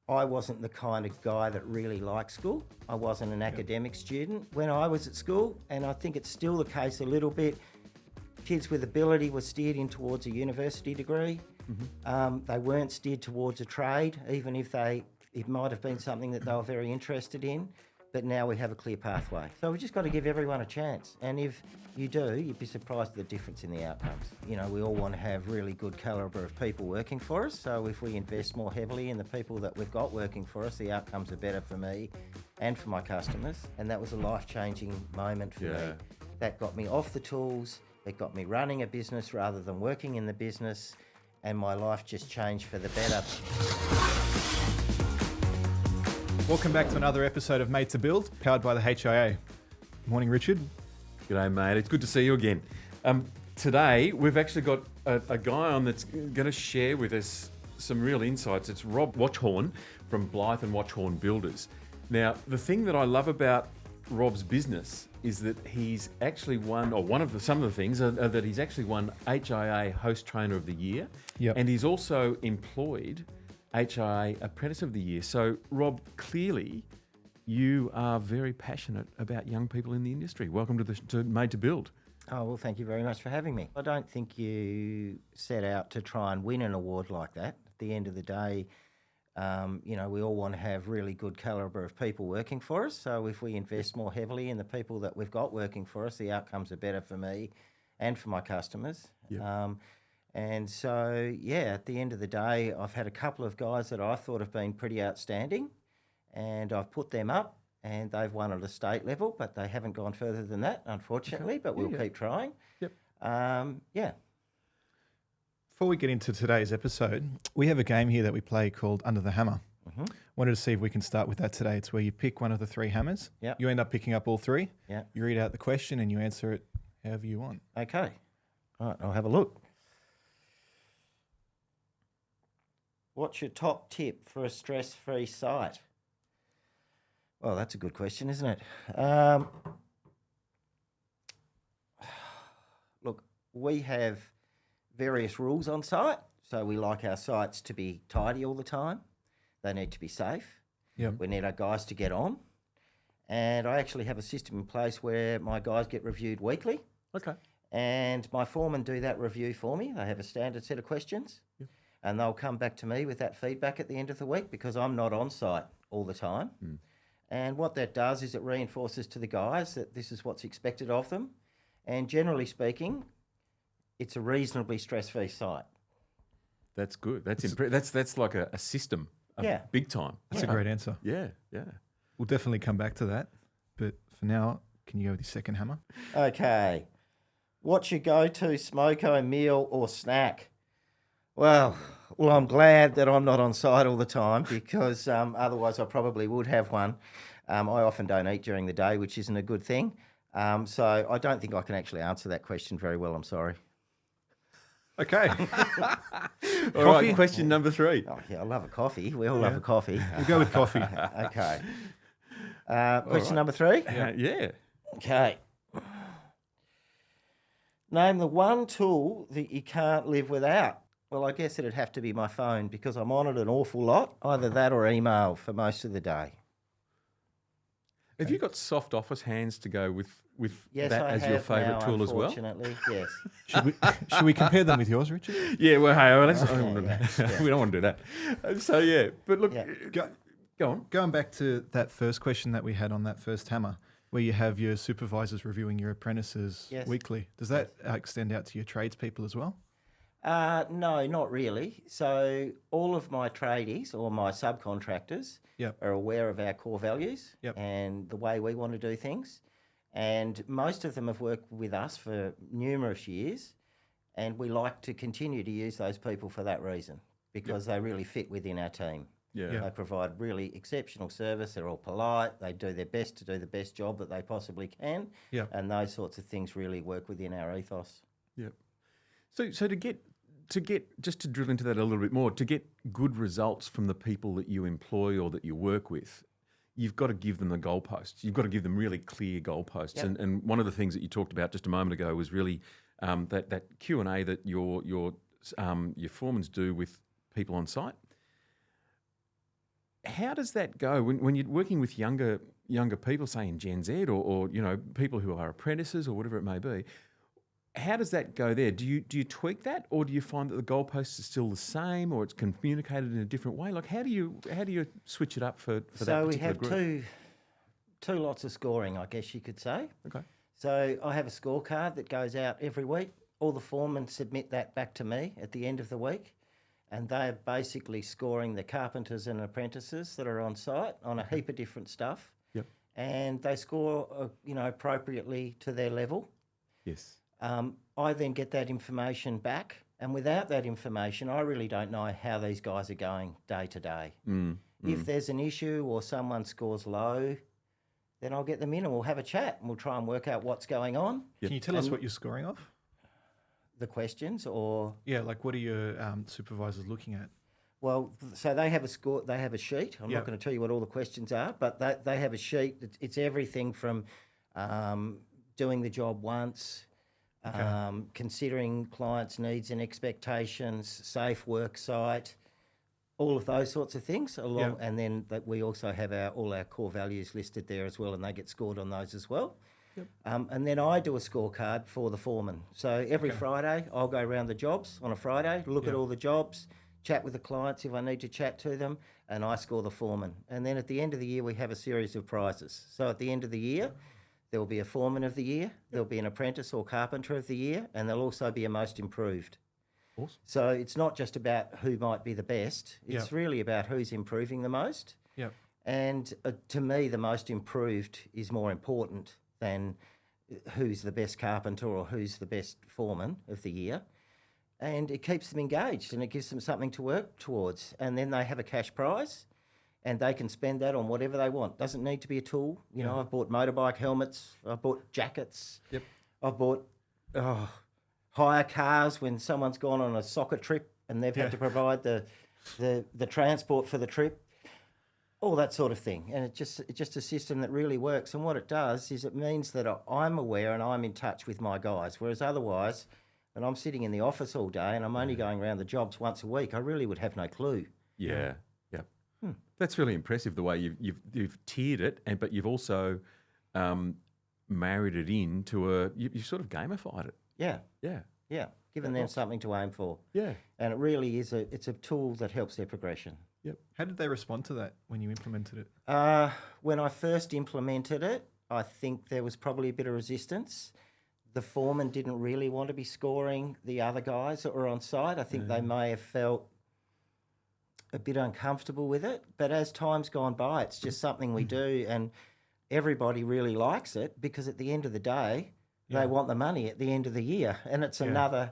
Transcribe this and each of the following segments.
I wasn't the kind of guy that really liked school. I wasn't an academic student when I was at school, and I think it's still the case a little bit. Kids with ability were steered in towards a university degree. They weren't steered towards a trade, even if it might have been something that they were very interested in. But now we have a clear pathway. So we've just got to give everyone a chance. And if you do, you'd be surprised at the difference in the outcomes. You know, we all want to have really good calibre of people working for us. So if we invest more heavily in the people that we've got working for us, the outcomes are better for me and for my customers. And that was a life-changing moment for me. That got me off the tools. It got me running a business rather than working in the business. And my life just changed for the better. Welcome back to another episode of Made to Build, powered by the HIA. Morning, Richard. G'day, mate. It's good to see you again. Today, we've actually got a guy on that's going to share with us some real insights. It's Rob Watchorn from Blythe and Watchorn Builders. Now, the thing that I love about Rob's business is that he's actually won, or some of the things are that he's actually won HIA Host Trainer of the Year. Yep. And he's also employed HIA Apprentice of the Year. So, Rob, clearly you are very passionate about young people in the industry. Welcome to Made to Build. Oh, well, thank you very much for having me. I don't think you set out to try and win an award like that. At the end of the day, we all want to have really good calibre of people working for us. So if we invest more heavily in the people that we've got working for us, the outcomes are better for me and for my customers. Yep. And so, at the end of the day, I've had a couple of guys that I thought have been pretty outstanding, and I've put them up, and they've won at a state level, but they haven't gone further than that, unfortunately, but we'll keep trying. Yep. Before we get into today's episode, we have a game here that we play called Under the Hammer. Mm-hmm. Wanted to see if we can start with that today. It's where you pick one of the three hammers. Yep. You end up picking up all three. Yep. You read out the question and you answer it however you want. Okay. All right, I'll have a look. What's your top tip for a stress-free site? Well, that's a good question, isn't it? Look, we have various rules on site. So we like our sites to be tidy all the time. They need to be safe. Yep. We need our guys to get on. And I actually have a system in place where my guys get reviewed weekly. Okay. And my foremen do that review for me. They have a standard set of questions. Yep. And they'll come back to me with that feedback at the end of the week because I'm not on site all the time. Mm. And what that does is it reinforces to the guys that this is what's expected of them. And generally speaking, it's a reasonably stress-free site. That's good. That's like a system. Big time. That's a great answer. Yeah. We'll definitely come back to that. But for now, can you go with your second hammer? Okay. What's your go-to smoko meal or snack? Well, I'm glad that I'm not on site all the time because otherwise I probably would have one. I often don't eat during the day, which isn't a good thing. So I don't think I can actually answer that question very well. I'm sorry. Okay. All right, question number 3. Oh, yeah, I love a coffee. We all love a coffee. We'll go with coffee. Okay. Question number 3? Yeah. Okay. Name the one tool that you can't live without. Well, I guess it'd have to be my phone because I'm on it an awful lot, either that or email for most of the day. Have you got soft office hands to go with Yes, that I as have your favourite now, tool as well? Unfortunately, yes. Should we compare them with yours, Richard? Yeah, well, hey, I don't want to yeah. we don't want to do that. So, yeah, but look, Go on. Going back to that first question that we had on that first hammer, where you have your supervisors reviewing your apprentices weekly. Does that extend out to your tradespeople as well? No, not really. So all of my tradies or my subcontractors are aware of our core values and the way we want to do things. And most of them have worked with us for numerous years, and we like to continue to use those people for that reason because they really fit within our team. Yeah. They provide really exceptional service. They're all polite. They do their best to do the best job that they possibly can. Yeah. And those sorts of things really work within our ethos. Yep. So to get just to drill into that a little bit more, to get good results from the people that you employ or that you work with, you've got to give them the goalposts. You've got to give them really clear goalposts. Yep. And one of the things that you talked about just a moment ago was really that Q&A that your foremans do with people on site. How does that go when you're working with younger people, say in Gen Z or people who are apprentices or whatever it may be? How does that go there? Do you tweak that, or do you find that the goalposts are still the same, or it's communicated in a different way? Like how do you switch it up for that particular group? So we have two lots of scoring, I guess you could say. Okay. So I have a scorecard that goes out every week. All the foremen submit that back to me at the end of the week, and they're basically scoring the carpenters and apprentices that are on site on a heap of different stuff. Yep. And they score, appropriately to their level. Yes. I then get that information back, and without that information, I really don't know how these guys are going day to day. If there's an issue or someone scores low, then I'll get them in and we'll have a chat and we'll try and work out what's going on. Can you tell us what you're scoring off? The questions or... Yeah, like what are your supervisors looking at? Well, so they have a score, they have a sheet. I'm not going to tell you what all the questions are, but they have a sheet. It's everything from doing the job once, considering clients' needs and expectations, safe work site, all of those sorts of things. And then we also have all our core values listed there as well, and they get scored on those as well. Yep. And then I do a scorecard for the foreman. So every Friday, I'll go around the jobs on a Friday, look at all the jobs, chat with the clients if I need to chat to them, and I score the foreman. And then at the end of the year, we have a series of prizes. So at the end of the year, there will be a foreman of the year, there'll be an apprentice or carpenter of the year, and there'll also be a most improved. Awesome. So it's not just about who might be the best, it's really about who's improving the most. Yep. And to me, the most improved is more important than who's the best carpenter or who's the best foreman of the year. And it keeps them engaged and it gives them something to work towards. And then they have a cash prize and they can spend that on whatever they want. Doesn't need to be a tool. You know, I've bought motorbike helmets, I've bought jackets, I've bought hire cars when someone's gone on a soccer trip and they've had to provide the transport for the trip. All that sort of thing. And it's just a system that really works. And what it does is it means that I'm aware and I'm in touch with my guys. Whereas otherwise, and I'm sitting in the office all day and I'm only going around the jobs once a week, I really would have no clue. Yeah. That's really impressive the way you've tiered it, but you've also married it into you've sort of gamified it. Yeah. Given them something to aim for. Yeah. And it really is it's a tool that helps their progression. Yep. How did they respond to that when you implemented it? When I first implemented it, I think there was probably a bit of resistance. The foreman didn't really want to be scoring the other guys that were on site. I think they may have felt a bit uncomfortable with it. But as time's gone by, it's just something we do, and everybody really likes it because at the end of the day, they want the money at the end of the year, and it's another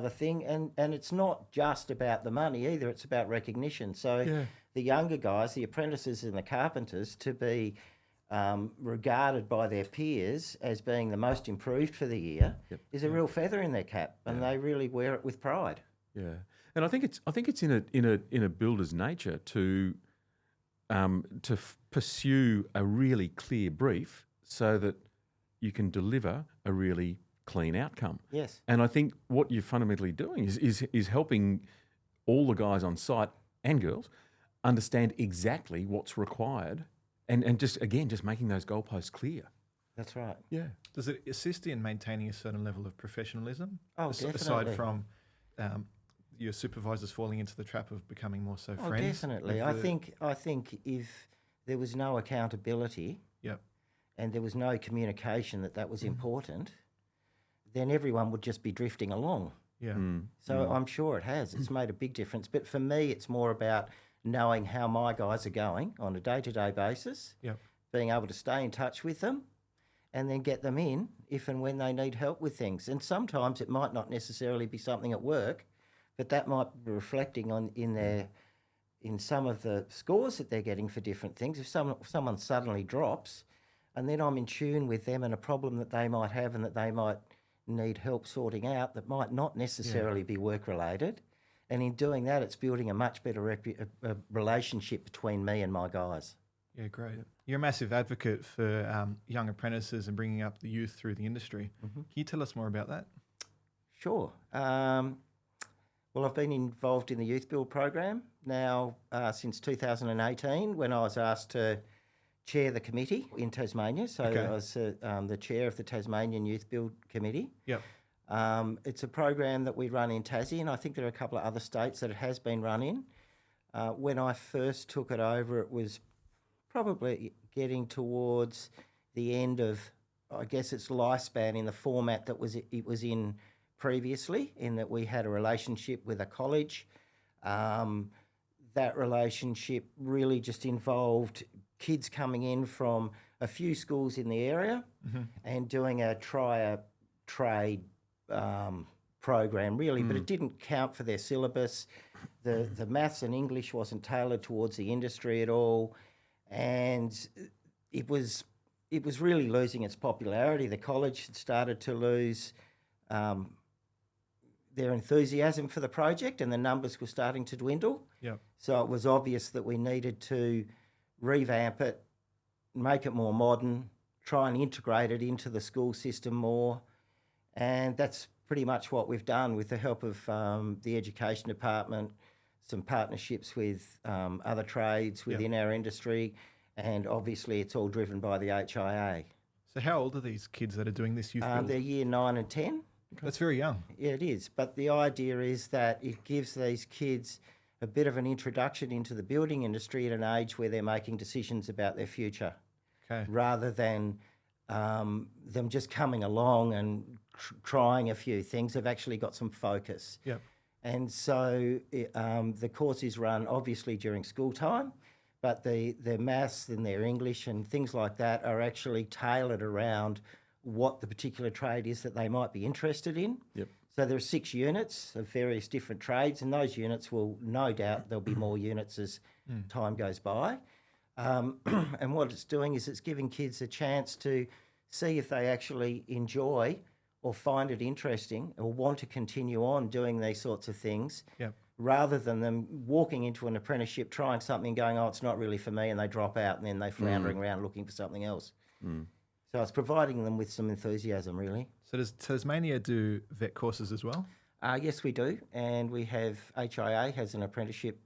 thing. And it's not just about the money either; it's about recognition. So the younger guys, the apprentices and the carpenters, to be regarded by their peers as being the most improved for the year is a real feather in their cap, and they really wear it with pride. Yeah, and I think it's in a builder's nature to pursue a really clear brief so that you can deliver a really clean outcome. Yes. And I think what you're fundamentally doing is helping all the guys on site and girls understand exactly what's required and just making those goalposts clear. That's right. Yeah. Does it assist in maintaining a certain level of professionalism? Oh, definitely. Aside from your supervisors falling into the trap of becoming more so friends? Definitely. I think if there was no accountability and there was no communication that was important, then everyone would just be drifting along. Yeah. So I'm sure it has. It's made a big difference. But for me, it's more about knowing how my guys are going on a day-to-day basis, being able to stay in touch with them and then get them in if and when they need help with things. And sometimes it might not necessarily be something at work, but that might be reflecting in some of the scores that they're getting for different things. If someone suddenly drops, and then I'm in tune with them and a problem that they might have and that they might need help sorting out that might not necessarily be work-related. And in doing that, it's building a much better relationship between me and my guys. Yeah, great. You're a massive advocate for young apprentices and bringing up the youth through the industry. Can you tell us more about that? Sure. Well, I've been involved in the youthBuild program now since 2018 when I was asked to chair the committee in Tasmania. So Okay. I was the chair of the Tasmanian youthBuild committee. Yep. It's a program that we run in Tassie, and I think there are a couple of other states that it has been run in. When I first took it over, it was probably getting towards the end of, I guess, its lifespan in the format that it was in previously, in that we had a relationship with a college. That relationship really just involved kids coming in from a few schools in the area and doing a trade program, really, but it didn't count for their syllabus. The maths and English wasn't tailored towards the industry at all, and it was really losing its popularity. The college had started to lose their enthusiasm for the project, and the numbers were starting to dwindle. Yep. So it was obvious that we needed to revamp it, make it more modern, try and integrate it into the school system more. And that's pretty much what we've done with the help of the Education Department, some partnerships with other trades within our industry, and obviously it's all driven by the HIA. So how old are these kids that are doing this youth build? They're year 9 and 10. That's very young. Yeah, it is. But the idea is that it gives these kids a bit of an introduction into the building industry at an age where they're making decisions about their future, Okay. rather than them just coming along and trying a few things. They've actually got some focus. Yep. And so the course is run obviously during school time, but their maths and their English and things like that are actually tailored around what the particular trade is that they might be interested in. Yep. So there are 6 units of various different trades, and those units will, no doubt, there'll be more units as time goes by. And what it's doing is it's giving kids a chance to see if they actually enjoy or find it interesting or want to continue on doing these sorts of things, Yep. rather than them walking into an apprenticeship, trying something, going, oh, it's not really for me, and they drop out, and then they're floundering around looking for something else. So it's providing them with some enthusiasm, really. So does Tasmania do vet courses as well? Yes, we do, and we have HIA has an apprenticeship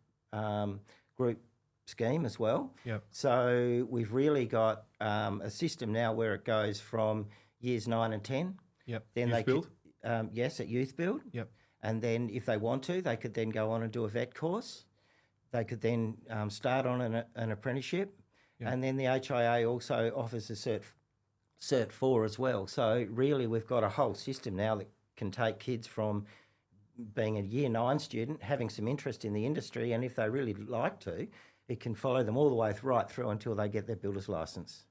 group scheme as well. Yep. So we've really got a system now where it goes from years 9 and 10. Yep. Then Youth they build? could, yes, at youthBuild. Yep. And then if they want to, they could then go on and do a vet course. They could then start on an apprenticeship. Yeah. And then the HIA also offers a Cert 4 as well. So really we've got a whole system now that can take kids from being a year 9 student, having some interest in the industry, and if they really like to, it can follow them all the way right through until they get their builder's licence.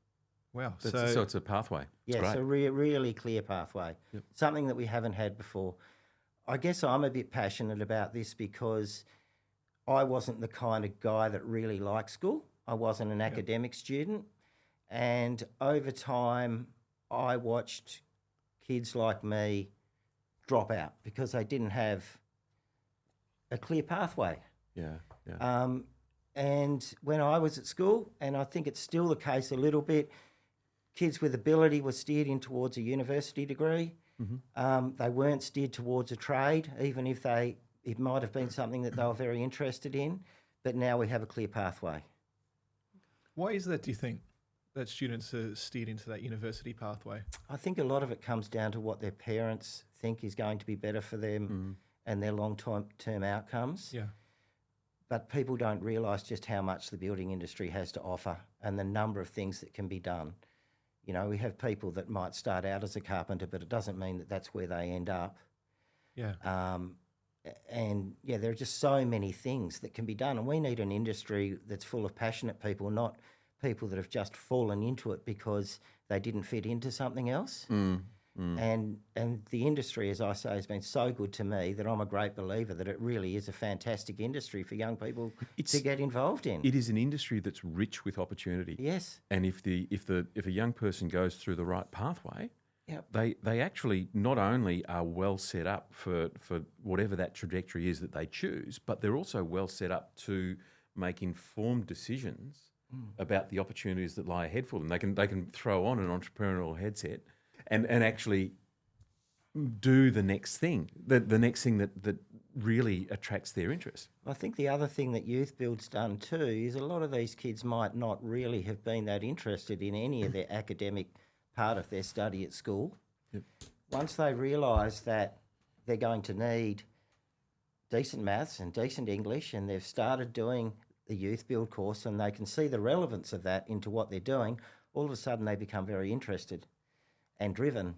Wow. So it's a pathway. It's Yeah, great. so really clear pathway, something that we haven't had before. I guess I'm a bit passionate about this because I wasn't the kind of guy that really liked school. I wasn't an academic student. And over time, I watched kids like me drop out because they didn't have a clear pathway. Yeah. And when I was at school, and I think it's still the case a little bit, kids with ability were steered in towards a university degree. They weren't steered towards a trade, even if it might have been something that they were very interested in. But now we have a clear pathway. Why is that, do you think, that students are steered into that university pathway? I think a lot of it comes down to what their parents think is going to be better for them and their long-term outcomes. Yeah. But people don't realise just how much the building industry has to offer and the number of things that can be done. You know, we have people that might start out as a carpenter, but it doesn't mean that that's where they end up. Yeah. And yeah, there are just so many things that can be done, and we need an industry that's full of passionate people, not people that have just fallen into it because they didn't fit into something else. And the industry, as I say, has been so good to me that I'm a great believer that it really is a fantastic industry for young people to get involved in. It is an industry that's rich with opportunity. Yes. And if a young person goes through the right pathway, Yep. they actually not only are well set up for whatever that trajectory is that they choose, but they're also well set up to make informed decisions about the opportunities that lie ahead for them. They can throw on an entrepreneurial headset and actually do the next thing, the next thing that really attracts their interest. I think the other thing that youthBuild's done too is a lot of these kids might not really have been that interested in any of their academic part of their study at school. Yep. Once they realise that they're going to need decent maths and decent English, and they've started doing the youthBuild course and they can see the relevance of that into what they're doing, all of a sudden they become very interested and driven.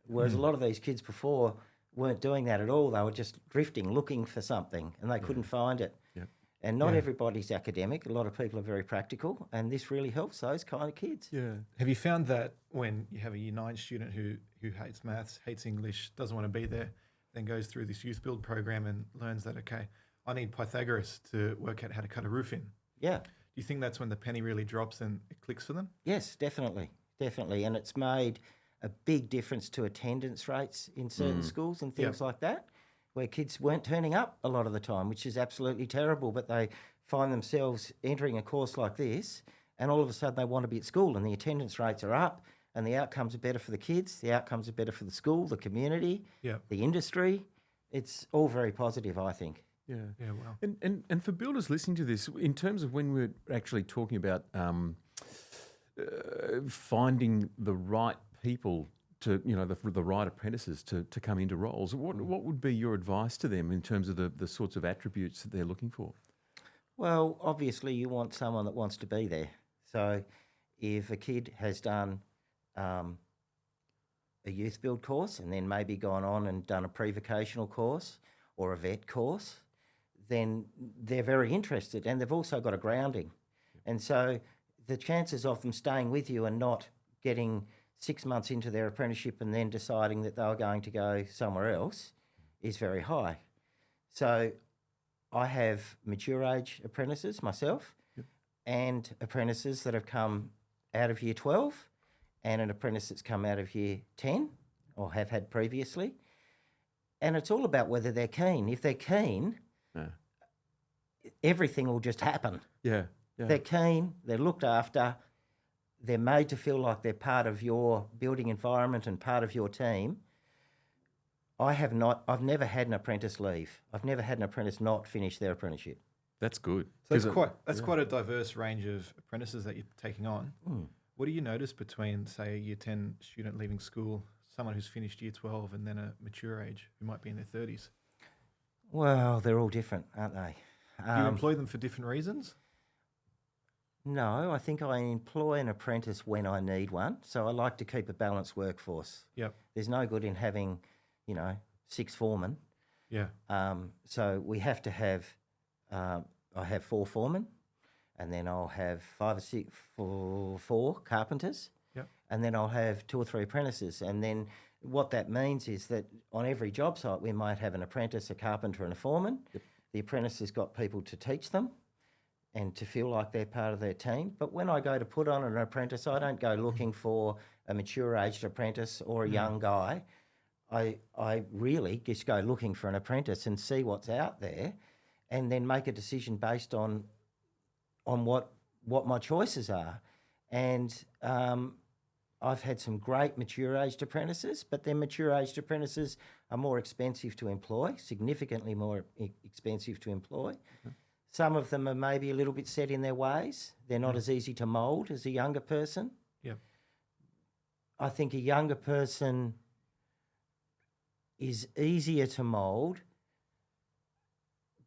Whereas a lot of these kids before weren't doing that at all. They were just drifting, looking for something, and they couldn't find it. Yep. And not everybody's academic. A lot of people are very practical, and this really helps those kind of kids. Yeah. Have you found that when you have a Year 9 student who hates maths, hates English, doesn't want to be there, then goes through this youthBuild program and learns that, okay, I need Pythagoras to work out how to cut a roof in? Yeah. Do you think that's when the penny really drops and it clicks for them? Yes, definitely. And it's made a big difference to attendance rates in certain schools and things like that, where kids weren't turning up a lot of the time, which is absolutely terrible, but they find themselves entering a course like this and all of a sudden they want to be at school and the attendance rates are up and the outcomes are better for the kids, the outcomes are better for the school, the community, the industry. It's all very positive, I think. Yeah. Yeah, wow. And for builders listening to this, in terms of when we're actually talking about finding the right people to, the right apprentices to come into roles, what would be your advice to them in terms of the sorts of attributes that they're looking for? Well, obviously you want someone that wants to be there. So if a kid has done a youthBuild course and then maybe gone on and done a pre-vocational course or a vet course, then they're very interested and they've also got a grounding. And so the chances of them staying with you and not getting 6 months into their apprenticeship and then deciding that they were going to go somewhere else is very high. So I have mature age apprentices myself and apprentices that have come out of Year 12 and an apprentice that's come out of Year 10 or have had previously. And it's all about whether they're keen. If they're keen, everything will just happen. Yeah. They're keen, they're looked after, they're made to feel like they're part of your building environment and part of your team. I've never had an apprentice leave. I've never had an apprentice not finish their apprenticeship. That's good. So that's quite a diverse range of apprentices that you're taking on. What do you notice between, say, a Year 10 student leaving school, someone who's finished Year 12 and then a mature age who might be in their 30s? Well, they're all different, aren't they? Do you employ them for different reasons? No, I think I employ an apprentice when I need one. So I like to keep a balanced workforce. Yep. There's no good in having, 6 foremen. Yeah. So we have to have, I have 4 foremen, and then I'll have 4 carpenters, and then I'll have 2 or 3 apprentices. And then what that means is that on every job site we might have an apprentice, a carpenter and a foreman. The apprentice has got people to teach them and to feel like they're part of their team. But when I go to put on an apprentice, I don't go looking for a mature-aged apprentice or a young guy. I really just go looking for an apprentice and see what's out there and then make a decision based on what my choices are. And I've had some great mature-aged apprentices, but then mature-aged apprentices are more expensive to employ, significantly more expensive to employ. Some of them are maybe a little bit set in their ways. They're not as easy to mould as a younger person. Yep. I think a younger person is easier to mould,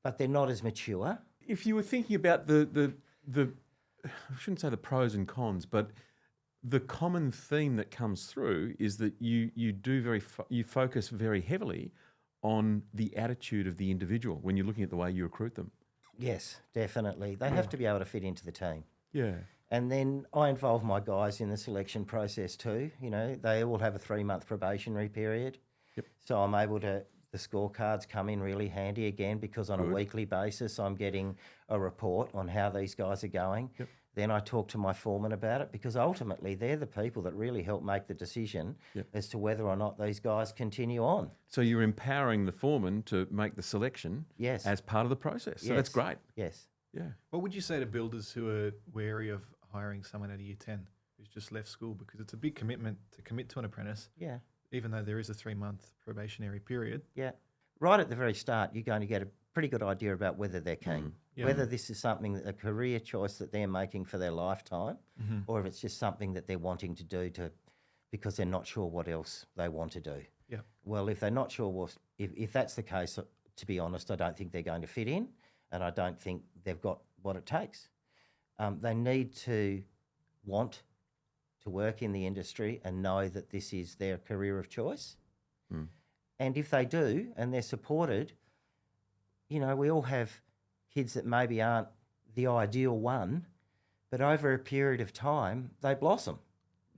but they're not as mature. If you were thinking about the I shouldn't say the pros and cons, but the common theme that comes through is that you focus very heavily on the attitude of the individual when you're looking at the way you recruit them. Yes, definitely. They have to be able to fit into the team. Yeah. And then I involve my guys in the selection process too. They all have a 3-month probationary period. Yep. So I'm able to, the scorecards come in really handy again because on a weekly basis I'm getting a report on how these guys are going. Yep. Then I talk to my foreman about it because ultimately they're the people that really help make the decision as to whether or not these guys continue on. So you're empowering the foreman to make the selection as part of the process. So that's great. Yes. Yeah. What would you say to builders who are wary of hiring someone at Year 10 who's just left school? Because it's a big commitment to commit to an apprentice. Yeah. Even though there is a 3-month probationary period. Yeah. right at the very start, you're going to get a pretty good idea about whether they're keen, Yeah. whether this is something, a career choice that they're making for their lifetime, or if it's just something that they're wanting to do because they're not sure what else they want to do. Yeah. Well, if they're not sure if that's the case, to be honest, I don't think they're going to fit in, and I don't think they've got what it takes. They need to want to work in the industry and know that this is their career of choice. And if they do and they're supported, you know, we all have kids that maybe aren't the ideal one, but over a period of time, they blossom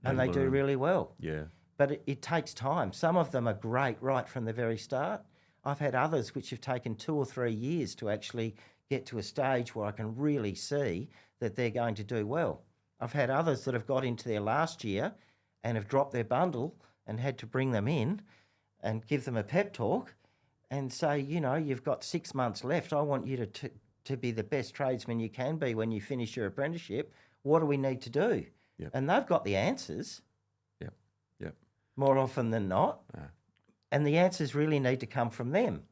and they do learn. really well. Yeah. But it takes time. Some of them are great right from the very start. I've had others which have taken 2 or 3 years to actually get to a stage where I can really see that they're going to do well. I've had others that have got into their last year and have dropped their bundle and had to bring them in and give them a pep talk and say, you know, you've got 6 months left. I want you to be the best tradesman you can be when you finish your apprenticeship. What do we need to do? Yep. And they've got the answers. Yep. More often than not. And the answers really need to come from them.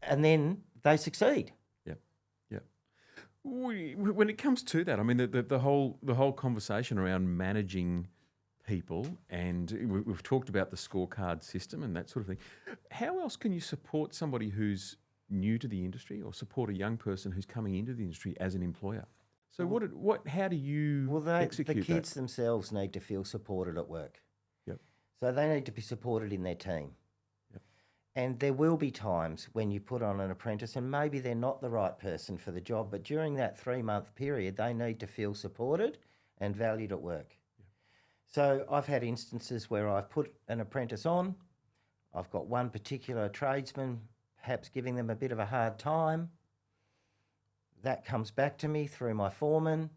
And then they succeed. When it comes to that, I mean, the whole conversation around managing people, and we've talked about the scorecard system and that sort of thing. How else can you support somebody who's new to the industry, or support a young person who's coming into the industry as an employer? So how do you execute the kids that? themselves need to feel supported at work. Yep. So they need to be supported in their team. Yep. And there will be times when you put on an apprentice and maybe they're not the right person for the job, but during that 3-month period, they need to feel supported and valued at work. Yep. So I've had instances where I've put an apprentice on, I've got one particular tradesman perhaps giving them a bit of a hard time. That comes back to me through my foreman.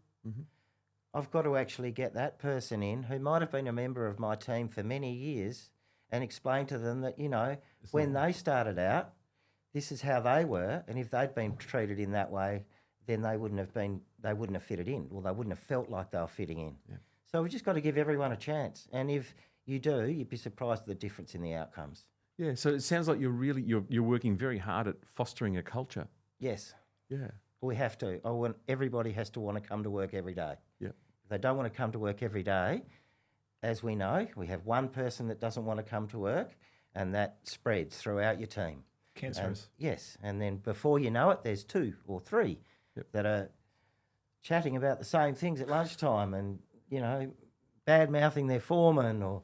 I've got to actually get that person in who might have been a member of my team for many years and explain to them that, you know, when they started out, this is how they were, and if they'd been treated in that way, then they wouldn't have fitted in, or they wouldn't have felt like they were fitting in. Yeah. So we've just got to give everyone a chance, and if you do, you'd be surprised at the difference in the outcomes. Yeah, so it sounds like you're working very hard at fostering a culture. Yes. Yeah. We have to. Everybody has to want to come to work every day. Yep. If they don't want to come to work every day, as we know, we have one person that doesn't want to come to work, and that spreads throughout your team. Cancerous. Yes, and then before you know it, there's 2 or 3 that are chatting about the same things at lunchtime and, you know, bad-mouthing their foreman or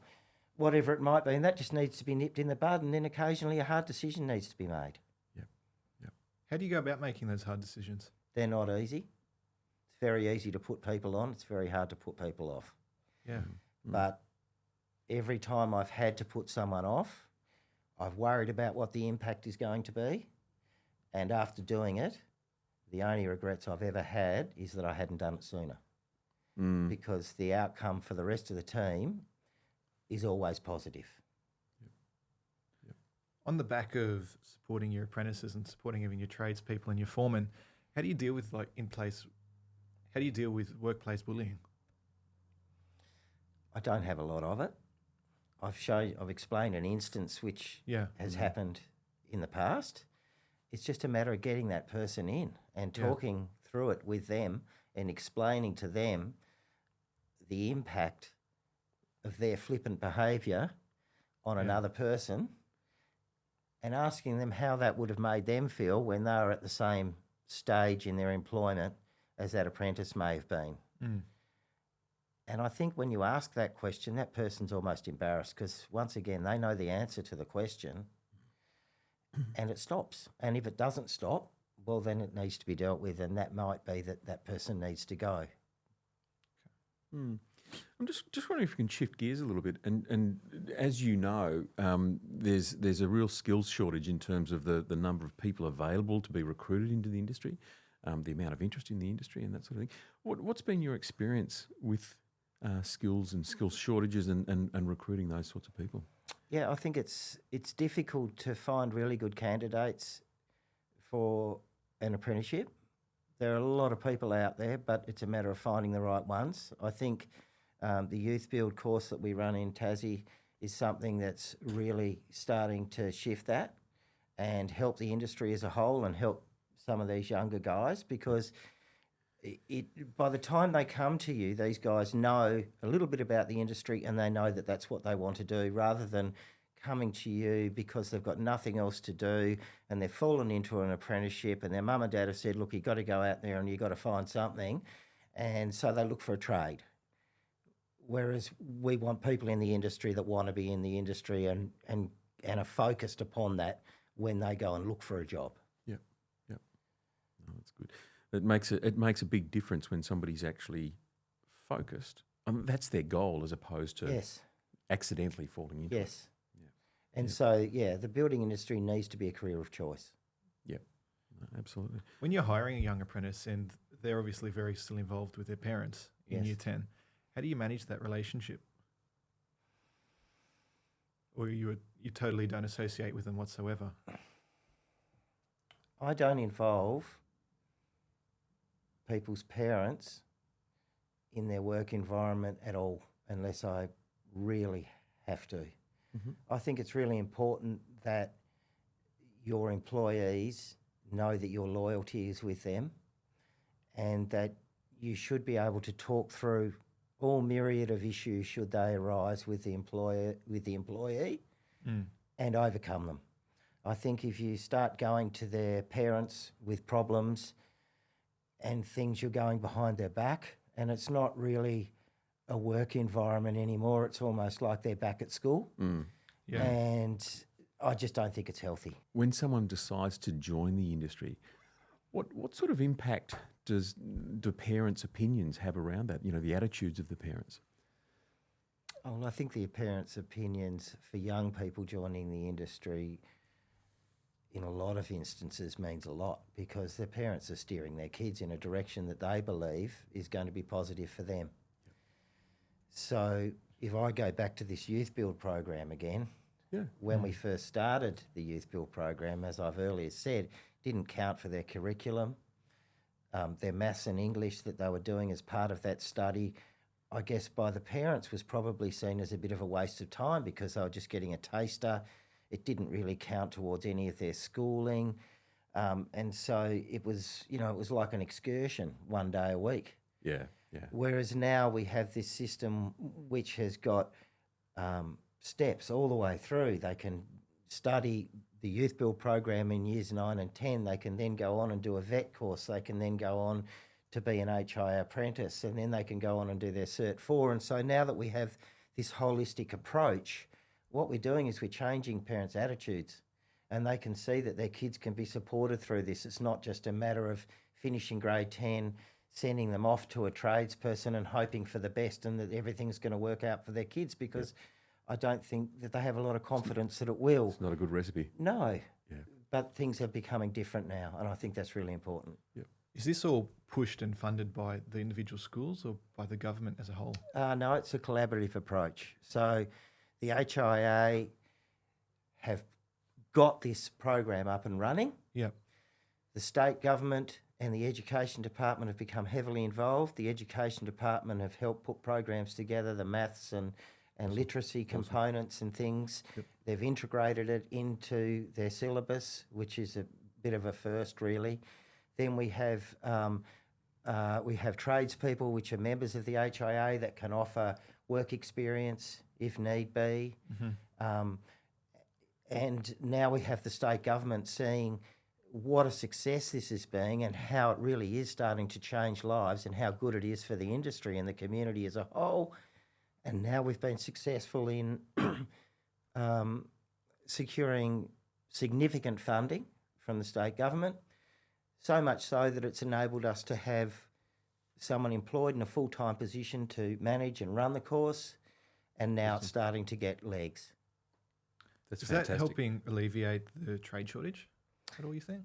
whatever it might be, and that just needs to be nipped in the bud, and then occasionally a hard decision needs to be made. How do you go about making those hard decisions? They're not easy. It's very easy to put people on. It's very hard to put people off. Yeah. But every time I've had to put someone off, I've worried about what the impact is going to be. And after doing it, the only regrets I've ever had is that I hadn't done it sooner. Because the outcome for the rest of the team is always positive. On the back of supporting your apprentices and supporting even your tradespeople and your foremen, how do you deal with workplace bullying? I don't have a lot of it. I've explained an instance which has happened in the past. It's just a matter of getting that person in and talking through it with them and explaining to them the impact of their flippant behaviour on another person, and asking them how that would have made them feel when they were at the same stage in their employment as that apprentice may have been. And I think when you ask that question, that person's almost embarrassed because, once again, they know the answer to the question and it stops. And if it doesn't stop, well, then it needs to be dealt with, and that might be that person needs to go. I'm just wondering if we can shift gears a little bit. And as you know, there's a real skills shortage in terms of the number of people available to be recruited into the industry, the amount of interest in the industry and that sort of thing. What's been your experience with skills and skills shortages and recruiting those sorts of people? Yeah, I think it's difficult to find really good candidates for an apprenticeship. There are a lot of people out there, but it's a matter of finding the right ones. I think the youthBuild course that we run in Tassie is something that's really starting to shift that. and help the industry as a whole and help some of these younger guys, because by the time they come to you, these guys know a little bit about the industry and they know that that's what they want to do, rather than coming to you because they've got nothing else to do and they've fallen into an apprenticeship and their mum and dad have said, look, you've got to go out there and you've got to find something. And so they look for a trade. Whereas we want people in the industry that want to be in the industry and are focused upon that when they go and look for a job. Yep. No, that's good. It makes a big difference when somebody's actually focused. I mean, that's their goal, as opposed to accidentally falling into it. Yes. And so, the building industry needs to be a career of choice. Yep, absolutely. When you're hiring a young apprentice and they're obviously very still involved with their parents in Year 10, how do you manage that relationship? Or you totally don't associate with them whatsoever? I don't involve people's parents in their work environment at all, unless I really have to. Mm-hmm. I think it's really important that your employees know that your loyalty is with them, and that you should be able to talk through all myriad of issues should they arise with the employee and overcome them. I think if you start going to their parents with problems and things, you're going behind their back, and it's not really a work environment anymore. It's almost like they're back at school. And I just don't think it's healthy. When someone decides to join the industry, what sort of impact do parents' opinions have around that? You know, the attitudes of the parents. Oh, well, I think the parents' opinions for young people joining the industry in a lot of instances means a lot, because their parents are steering their kids in a direction that they believe is going to be positive for them. So if I go back to this youthBuild program again, when we first started the youthBuild program, as I've earlier said, didn't count for their curriculum. Their maths and English that they were doing as part of that study, I guess by the parents was probably seen as a bit of a waste of time, because they were just getting a taster. It didn't really count towards any of their schooling. And so it was like an excursion one day a week. Yeah. Whereas now we have this system which has got steps all the way through. They can study the youthBuild program in years 9 and 10. They can then go on and do a vet course. They can then go on to be an HI apprentice, and then they can go on and do their Cert 4. And so now that we have this holistic approach, what we're doing is we're changing parents' attitudes, and they can see that their kids can be supported through this. It's not just a matter of finishing grade 10, sending them off to a tradesperson and hoping for the best and that everything's going to work out for their kids, because I don't think that they have a lot of confidence that it will. It's not a good recipe. No. Yeah. But things are becoming different now, and I think that's really important. Yep. Is this all pushed and funded by the individual schools or by the government as a whole? No, it's a collaborative approach. So the HIA have got this program up and running. Yep. The state government and the Education Department have become heavily involved. The Education Department have helped put programs together, the maths and literacy components and things. Yep. They've integrated it into their syllabus, which is a bit of a first, really. Then we have tradespeople, which are members of the HIA, that can offer work experience if need be. Mm-hmm. And now we have the state government seeing what a success this is being and how it really is starting to change lives and how good it is for the industry and the community as a whole. And now we've been successful in securing significant funding from the state government, so much so that it's enabled us to have someone employed in a full-time position to manage and run the course, and now it's starting to get legs. Is that helping alleviate the trade shortage at all, you think?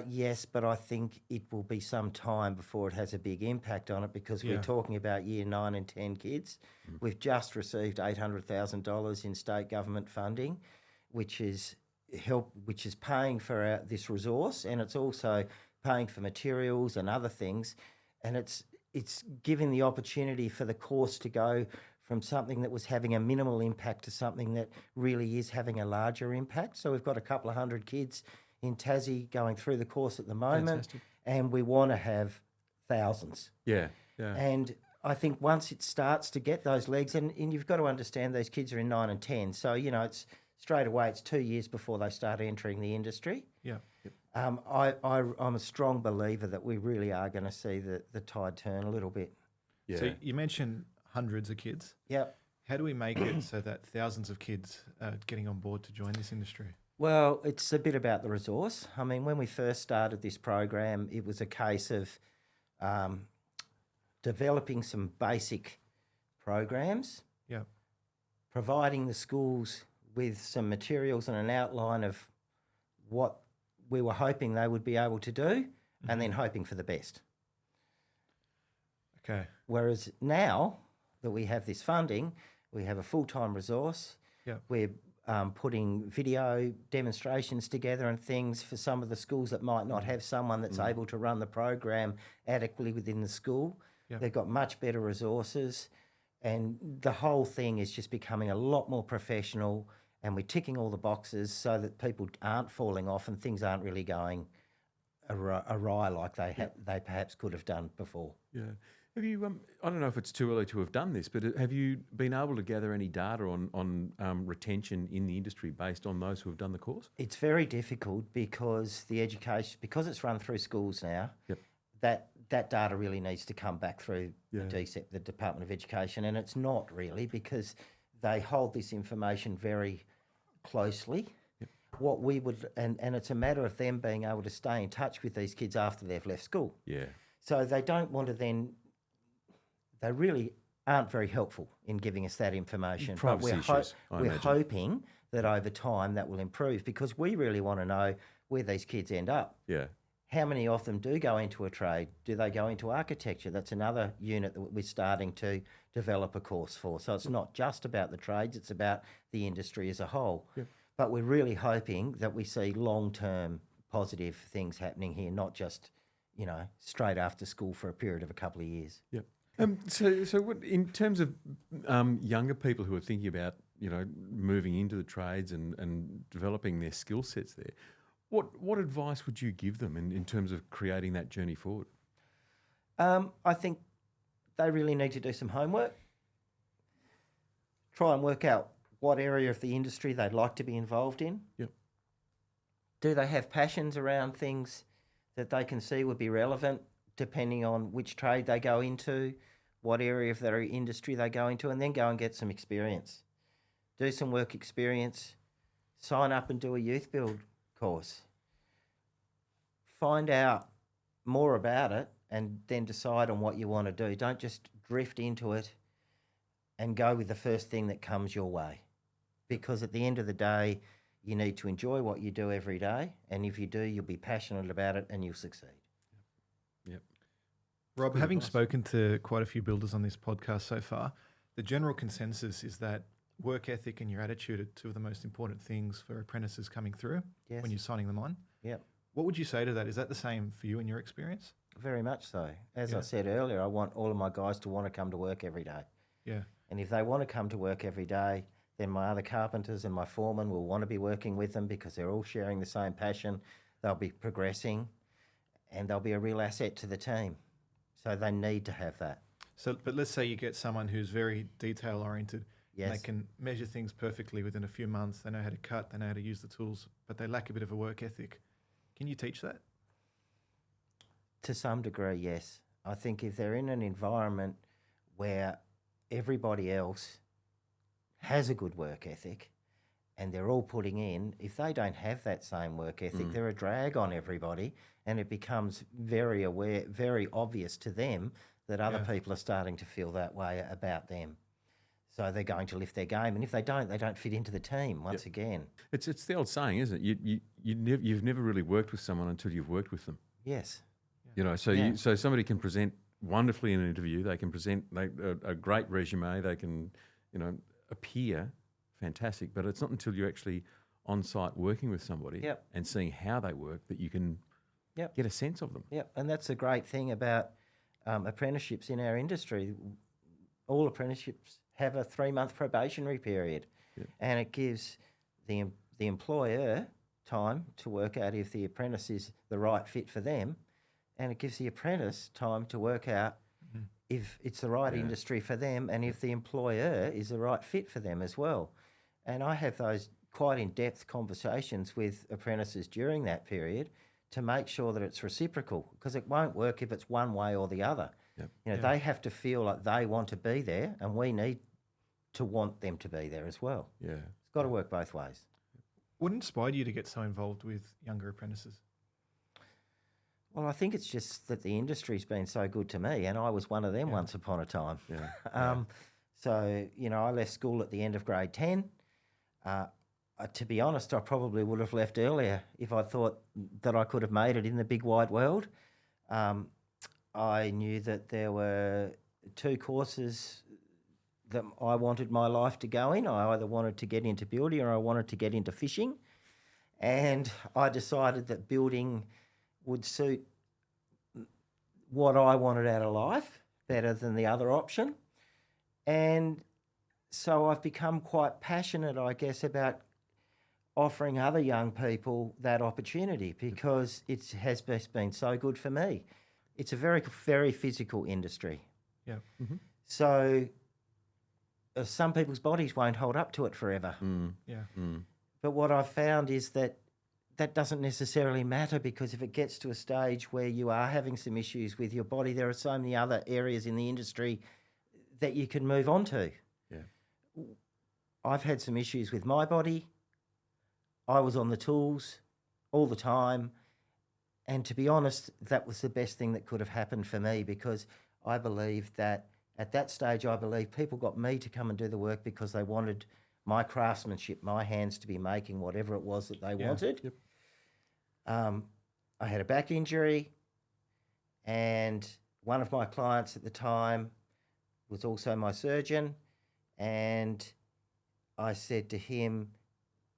Yes, but I think it will be some time before it has a big impact on it, because we're talking about year 9 and 10 kids. We've just received $800,000 in state government funding, which is paying for this resource, and it's also paying for materials and other things, and it's giving the opportunity for the course to go from something that was having a minimal impact to something that really is having a larger impact. So we've got a couple of hundred kids in Tassie going through the course at the moment, Fantastic. and we want to have thousands. Yeah, yeah. And I think once it starts to get those legs, and you've got to understand these kids are in 9 and 10, so, it's straight away, it's 2 years before they start entering the industry. Yeah. I'm a strong believer that we really are going to see the tide turn a little bit. Yeah. So you mentioned hundreds of kids. Yep. How do we make it so that thousands of kids are getting on board to join this industry? Well, it's a bit about the resource. I mean, when we first started this program, it was a case of developing some basic programs, Yeah. providing the schools with some materials and an outline of what we were hoping they would be able to do, and then hoping for the best. Okay. Whereas now that we have this funding, we have a full-time resource. Yeah. We're putting video demonstrations together and things for some of the schools that might not have someone that's able to run the program adequately within the school. Yeah. They've got much better resources, and the whole thing is just becoming a lot more professional, and we're ticking all the boxes so that people aren't falling off and things aren't really going awry like they perhaps could have done before. Yeah. Have you? I don't know if it's too early to have done this, but have you been able to gather any data on retention in the industry based on those who have done the course? It's very difficult because because it's run through schools now. Yep. That data really needs to come back through Yeah. the DCEP, the Department of Education, and it's not really because they hold this information very closely. Yep. What we would, and it's a matter of them being able to stay in touch with these kids after they've left school. Yeah. So they don't want to then. They really aren't very helpful in giving us that information. Privacy issues, I we're imagine. hoping that over time that will improve because we really want to know where these kids end up. Yeah. How many of them do go into a trade? Do they go into architecture? That's another unit that we're starting to develop a course for. So it's not just about the trades, it's about the industry as a whole. Yep. But we're really hoping that we see long-term positive things happening here, not just, straight after school for a period of a couple of years. Yep. So what, in terms of younger people who are thinking about, moving into the trades and developing their skill sets there, what advice would you give them in terms of creating that journey forward? I think they really need to do some homework. Try and work out what area of the industry they'd like to be involved in. Yep. Do they have passions around things that they can see would be relevant depending on which trade they go into, what area of their industry they go into, and then go and get some experience. Do some work experience, sign up and do a youthBuild course. Find out more about it and then decide on what you want to do. Don't just drift into it and go with the first thing that comes your way. Because at the end of the day, you need to enjoy what you do every day, and if you do, you'll be passionate about it and you'll succeed. Yep. Rob, having spoken to quite a few builders on this podcast so far, the general consensus is that work ethic and your attitude are two of the most important things for apprentices coming through Yes. when you're signing them on. Yep. What would you say to that? Is that the same for you in your experience? Very much so. As Yeah. I said earlier, I want all of my guys to want to come to work every day. Yeah. And if they want to come to work every day, then my other carpenters and my foremen will want to be working with them because they're all sharing the same passion. They'll be progressing and they'll be a real asset to the team. So they need to have that. So, but let's say you get someone who's very detail oriented. Yes. And they can measure things perfectly within a few months. They know how to cut, they know how to use the tools, but they lack a bit of a work ethic. Can you teach that? To some degree, yes. I think if they're in an environment where everybody else has a good work ethic and they're all putting in, if they don't have that same work ethic, they're a drag on everybody, and it becomes very obvious to them that other people are starting to feel that way about them. So they're going to lift their game, and if they don't fit into the team once again. It's the old saying, isn't it? You've never really worked with someone until you've worked with them. Yes. So somebody can present wonderfully in an interview. They can present a great resume. They can, appear fantastic. But it's not until you're actually on site working with somebody and seeing how they work that you can get a sense of them. Yep, and that's the great thing about apprenticeships in our industry. all apprenticeships have a 3-month probationary period, Yep. and it gives the employer time to work out if the apprentice is the right fit for them, and it gives the apprentice time to work out if it's the right industry for them and if the employer is the right fit for them as well. And I have those quite in-depth conversations with apprentices during that period to make sure that it's reciprocal, because it won't work if it's one way or the other. Yep. You know, they have to feel like they want to be there, and we need to want them to be there as well. Yeah. It's got to work both ways. What inspired you to get so involved with younger apprentices? Well, I think it's just that the industry's been so good to me, and I was one of them once upon a time. Yeah. So, you know, I left school at the end of grade 10. To be honest, I probably would have left earlier if I thought that I could have made it in the big wide world. I knew that there were 2 courses that I wanted my life to go in. I either wanted to get into building or I wanted to get into fishing. And I decided that building would suit what I wanted out of life better than the other option. And so I've become quite passionate, I guess, about offering other young people that opportunity because it has been so good for me. It's a very, very physical industry. Yeah. So some people's bodies won't hold up to it forever. Yeah. But what I've found is that that doesn't necessarily matter, because if it gets to a stage where you are having some issues with your body, there are so many other areas in the industry that you can move on to. Yeah. I've had some issues with my body. I was on the tools all the time. And to be honest, that was the best thing that could have happened for me, because I believe that at that stage, I believe people got me to come and do the work because they wanted my craftsmanship, my hands to be making whatever it was that they wanted. Yep. I had a back injury, and one of my clients at the time was also my surgeon, and I said to him,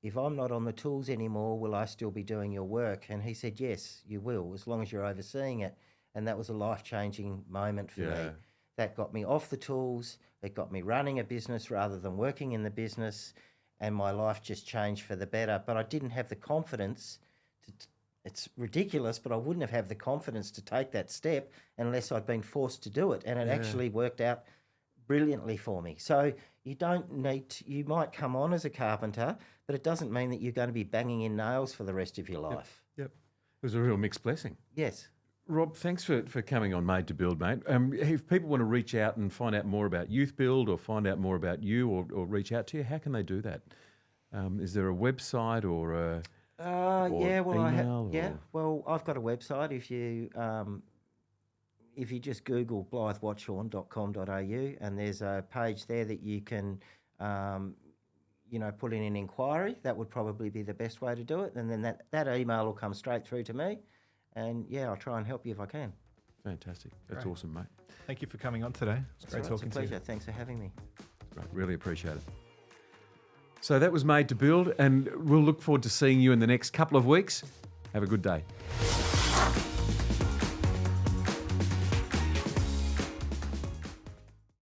if I'm not on the tools anymore, will I still be doing your work? And he said, yes, you will, as long as you're overseeing it. And that was a life-changing moment for me. That got me off the tools. It got me running a business rather than working in the business, and my life just changed for the better. But I didn't have the confidence it's ridiculous, but I wouldn't have had the confidence to take that step unless I'd been forced to do it. And it actually worked out brilliantly for me. So you don't need to, you might come on as a carpenter, but it doesn't mean that you're going to be banging in nails for the rest of your life. Yep. It was a real mixed blessing. Yes. Rob, thanks for coming on Made to Build, mate. If people want to reach out and find out more about youthBuild or find out more about you or reach out to you, how can they do that? Is there a website or a email? Well, I've got a website. If you just Google blythewatchorn.com.au, and there's a page there that you can, put in an inquiry. That would probably be the best way to do it. And then that email will come straight through to me. And, I'll try and help you if I can. Fantastic. That's Great. awesome, mate. Thank you for coming on today. It's great talking It's a to you. pleasure. Thanks for having me. Right, really appreciate it. So that was Made to Build, and we'll look forward to seeing you in the next couple of weeks. Have a good day.